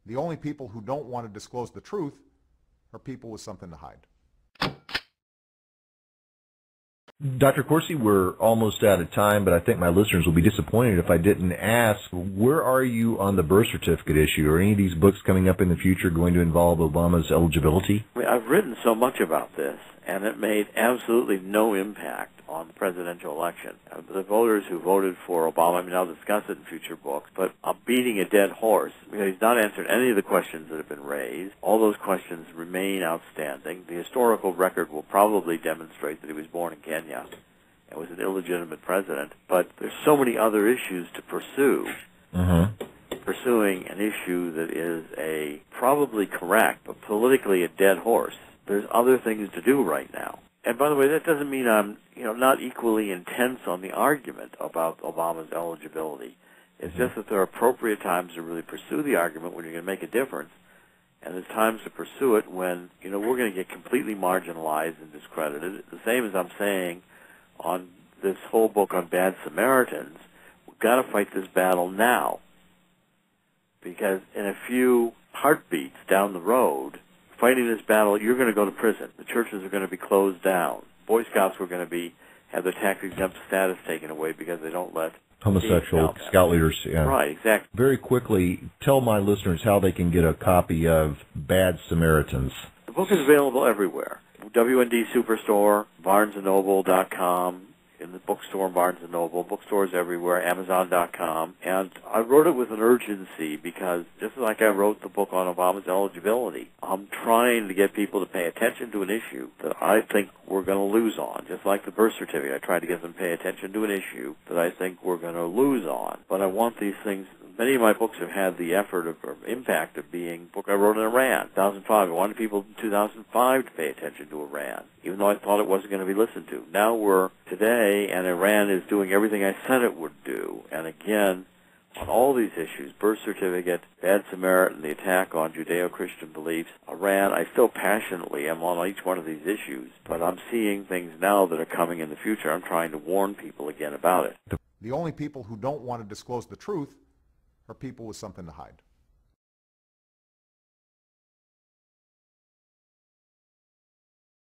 The only people who don't want to disclose the truth are people with something to hide. Dr. Corsi, we're almost out of time, but I think my listeners will be disappointed if I didn't ask, where are you on the birth certificate issue? Are any of these books coming up in the future going to involve Obama's eligibility? I've written so much about this, and it made absolutely no impact on the presidential election. The voters who voted for Obama, I'll discuss it in future books, but I'm beating a dead horse because he's not answered any of the questions that have been raised. All those questions remain outstanding. The historical record will probably demonstrate that he was born in Kenya and was an illegitimate president, but there's so many other issues to pursue. Pursuing an issue that is a probably correct, but politically a dead horse. There's other things to do right now. And by the way, that doesn't mean I'm, not equally intense on the argument about Obama's eligibility. It's just that there are appropriate times to really pursue the argument when you're going to make a difference, and there's times to pursue it when, we're going to get completely marginalized and discredited. The same as I'm saying on this whole book on bad Samaritans, we've got to fight this battle now, because in a few heartbeats down the road, fighting this battle, you're going to go to prison. The churches are going to be closed down. Boy Scouts were going to have their tax-exempt status taken away because they don't let homosexual scout leaders. Yeah. Right, exactly. Very quickly, tell my listeners how they can get a copy of Bad Samaritans. The book is available everywhere. WND Superstore, BarnesandNoble.com, in the bookstore, Barnes & Noble, bookstores everywhere, Amazon.com. And I wrote it with an urgency because just like I wrote the book on Obama's eligibility, I'm trying to get people to pay attention to an issue that I think we're going to lose on. Just like the birth certificate, I tried to get them to pay attention to an issue that I think we're going to lose on. But I want these things. Many of my books have had the effort or impact of being a book I wrote in Iran, 2005. I wanted people in 2005 to pay attention to Iran, even though I thought it wasn't going to be listened to. Now we're today, and Iran is doing everything I said it would do. And again, on all these issues, birth certificate, Bad Samaritan, the attack on Judeo-Christian beliefs, Iran, I still passionately am on each one of these issues, but I'm seeing things now that are coming in the future. I'm trying to warn people again about it. The only people who don't want to disclose the truth are people with something to hide.